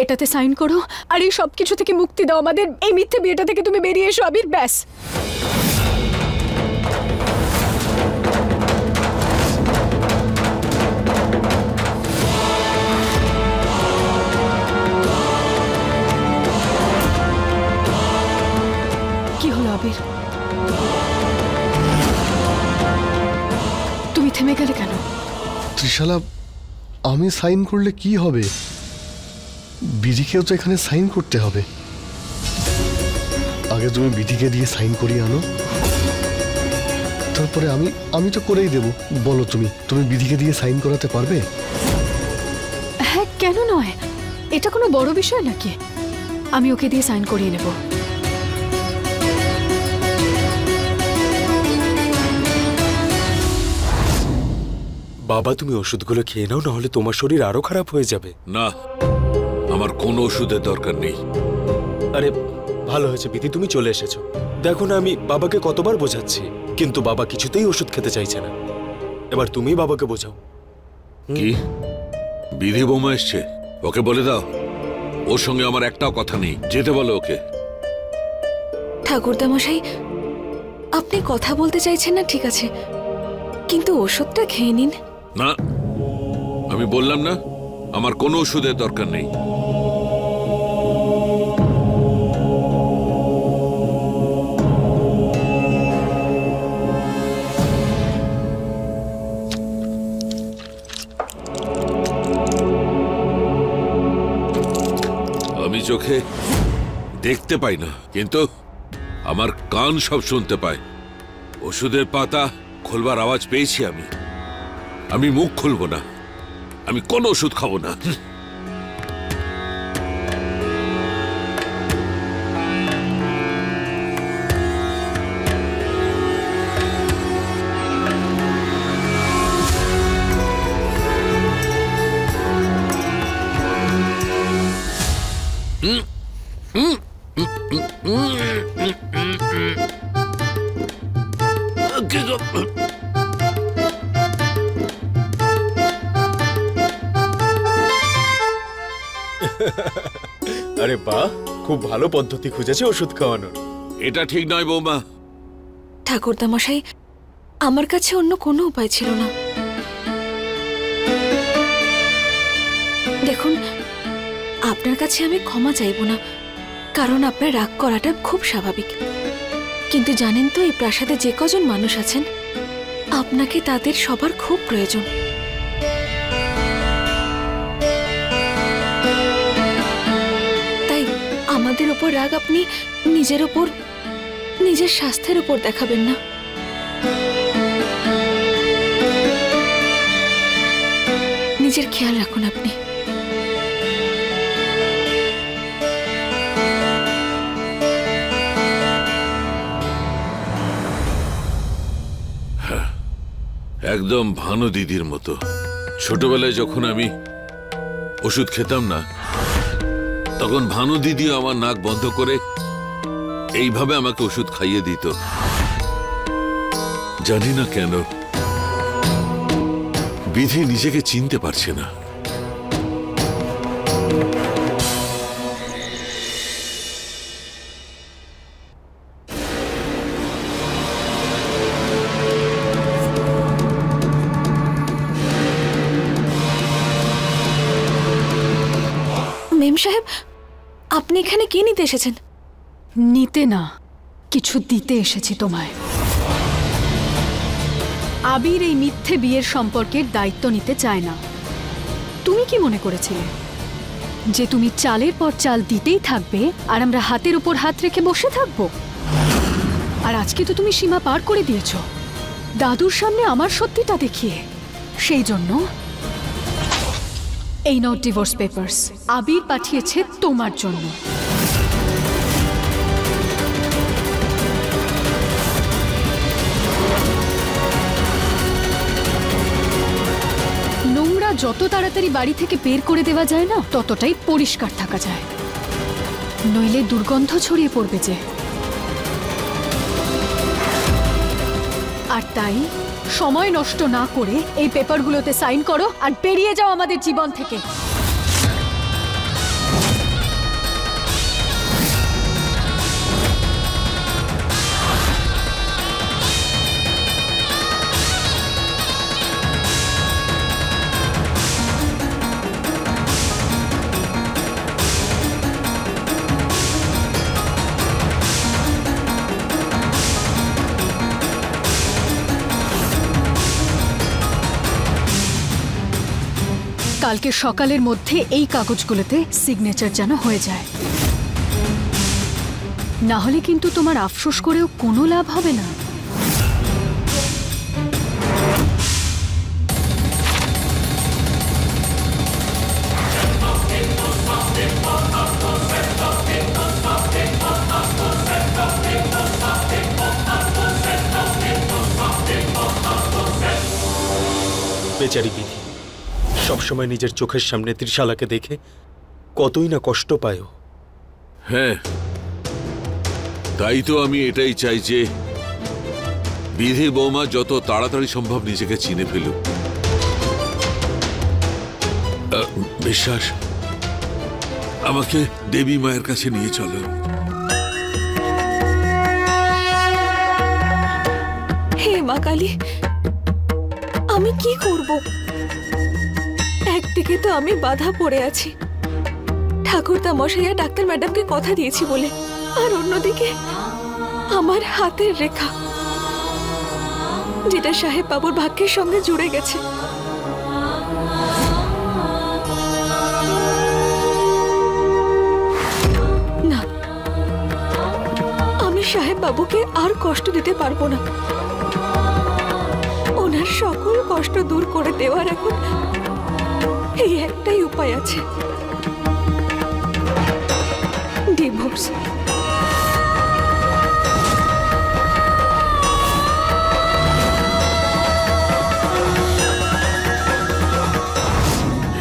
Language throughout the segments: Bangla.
এটাতে সাইন করো আর এই সব কিছু থেকে মুক্তি দাও আমাদের। এই মিথ্যে বিয়েটা থেকে তুমি বেরিয়ে এসো আবির, ব্যাস। কি হলো আবির, তুমি থেমে গেলে কেন? ত্রিশালা, আমি সাইন করলে কি হবে? বিধিকেও তো এখানে সাইন করতে হবে। আগে তুমি বিধিকে দিয়ে সাইন করিয়ে আনো, তারপরে আমি তো করেই দেব। বলো তুমি বিধিকে দিয়ে সাইন করাতে পারবে? হ্যাঁ, কেন নয়, এটা কোনো বড় বিষয় নাকি? আমি ওকে দিয়ে সাইন করিয়ে নেব। বাবা, তুমি ওষুধগুলো খেয়ে নাও, নাহলে তোমার শরীর আরো খারাপ হয়ে যাবে। না, আমার কোনো ওষুধের দরকার নেই। আরে ভালো হয়েছে বিধি তুমি চলে এসেছো। দেখো না, আমি বাবাকে কতবার বোঝাচ্ছি, কিন্তু বাবা কিছুতেই ওষুধ খেতে চাইছে না। এবার তুমি বাবাকে বোঝাও। কি বিধি বৌমা এসছে? ওকে বলে দাও ওর সঙ্গে আমার একটাও কথা নেই, যেতে বলো ওকে। ঠাকুরদা মশাই, আপনি কথা বলতে চাইছেন না ঠিক আছে, কিন্তু ওষুধটা খেয়ে নিন। না, আমি বললাম না আমার কোনো ওষুধের দরকার নেই। আমি চোখে দেখতে পাই না, কিন্তু আমার কান সব শুনতে পায়। ওষুধের পাতা খোলবার আওয়াজ পেয়েছি আমি মুখ খুলবো না, আমি কোনো ওষুধ খাবো না। আরে বাহ, খুব ভালো পদ্ধতি খুঁজেছে ওষুধ খাওয়ানোর। এটা ঠিক নয় বৌমা। ঠাকুরদা মশাই, আমার কাছে অন্য কোনো উপায় ছিল না। দেখুন, আপনার কাছে আমি ক্ষমা চাইব না, কারণ আপনার রাগ করাটা খুব স্বাভাবিক। কিন্তু জানেন তো, এই প্রাসাদে যে কজন মানুষ আছেন, আপনাকে তাদের সবার খুব প্রয়োজন। তাই আমাদের উপর রাগ আপনি নিজের উপর, নিজের স্বাস্থ্যের উপর দেখাবেন না। নিজের খেয়াল রাখুন আপনি। একদম ভানু দিদির মতো। ছোটবেলায় যখন আমি ওষুধ খেতাম না, তখন ভানু দিদিও আমার নাক বন্ধ করে এইভাবে আমাকে ওষুধ খাইয়ে দিত। জানি না কেন বিধি নিজেকে চিনতে পারছে না। মেম সাহেব, আপনি এখানে কি নিতে এসেছেন? নিতে না, কিছু দিতে এসেছি তোমায়। আবির এই মিথ্যে বিয়ের সম্পর্কের দায়িত্ব নিতে চায় না। তুমি কি মনে করেছিলে যে তুমি চালের পর চাল দিতেই থাকবে আর আমরা হাতের উপর হাত রেখে বসে থাকবো? আর আজকে তো তুমি সীমা পার করে দিয়েছো দাদুর সামনে আমার সত্যিটা দেখিয়ে। সেই জন্য এই নাও ডিভোর্স পেপারস, আবির পাঠিয়েছে তোমার জন্য। নোংরা যত তাড়াতাড়ি বাড়ি থেকে বের করে দেওয়া যায় না, ততটাই পরিষ্কার থাকা যায়, নইলে দুর্গন্ধ ছড়িয়ে পড়বে যে। আর তাই সময় নষ্ট না করে এই পেপারগুলোতে সাইন করো আর বেরিয়ে যাও আমাদের জীবন থেকে। কালকে সকালের মধ্যে এই কাগজগুলোতে সিগনেচার যেন হয়ে যায়, না হলে কিন্তু তোমার আফসোস করেও কোনো লাভ হবে না। বেচারি বিধি সবসময় নিজের চোখের সামনে ত্রিশালাকে দেখে কতই না কষ্ট পায় ও। হ্যাঁ, তাই তো আমি এটাই চাই যে বিধির বৌমা যত তাড়াতাড়ি সম্ভব নিজেকে চিনে ফেলুক। বিশ্বাস, আমাকে দেবী মায়ের কাছে নিয়ে চলো। হে মা কালী, আমি কি করব? একদিকে তো আমি বাধা পড়ে আছি, ঠাকুরদা মশাইয়া ডাক্তার ম্যাডামকে কথা দিয়েছি বলে, আর অন্যদিকে আমার হাতের রেখা, যেটা সাহেব বাবুর ভাগ্যের সঙ্গে জুড়ে গেছে। না, আমি সাহেব বাবুকে আর কষ্ট দিতে পারবো না। ওনার সকল কষ্ট দূর করে দেওয়ার এখন এই একটাই উপায় আছে, ডিভোর্স।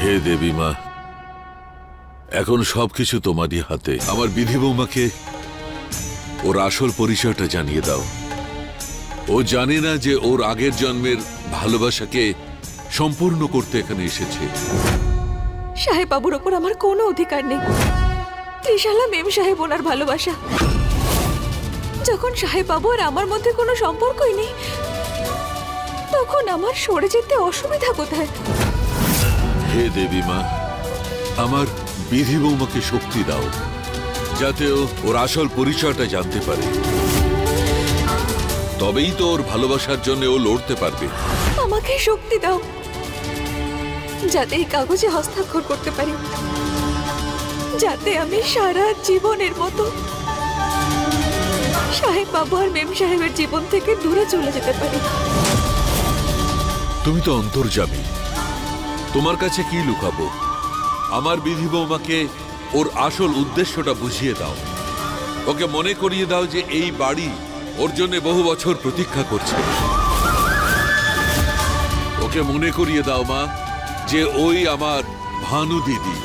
হে দেবী মা, এখন সবকিছু তোমারই হাতে। আমার বিধি বৌমাকে ওর আসল পরিচয়টা জানিয়ে দাও। ও জানে না যে ওর আগের জন্মের ভালোবাসাকে সম্পূর্ণ করতে এখানে এসেছে। সাহেব বাবুর ওপর আমার কোনো অধিকার নেই। ত্রিশালা মেম সাহেব ওনার ভালোবাসা। যখন সাহেব বাবু আর আমার মধ্যে কোনো সম্পর্কই নেই, তখন আমার সরে যেতে অসুবিধা কোথায়? হে দেবী মা, আমার বিধি বৌমাকে শক্তি দাও, যাতে ও ওর আসল পরিচয়টা জানতে পারে। তবেই তো ওর ভালোবাসার জন্য ও লড়তে পারবে। আমাকে শক্তি দাও, যাতে এই কাগজে হস্তাক্ষর করতে পারি, যাতে আমি সারা জীবনের মতো সাহেব বাবু আর মেম সাহেবের জীবন থেকে দূরে চলে যেতে পারি। তুমি তো অন্তর্যামী, তোমার কাছে কি লুকাবো? আমার বিধি বৌমাকে ওর আসল উদ্দেশ্যটা বুঝিয়ে দাও। ওকে মনে করিয়ে দাও যে এই বাড়ি ওর জন্য বহু বছর প্রতীক্ষা করছে। ওকে মনে করিয়ে দাও মা যে ওই আমার ভানু দিদি।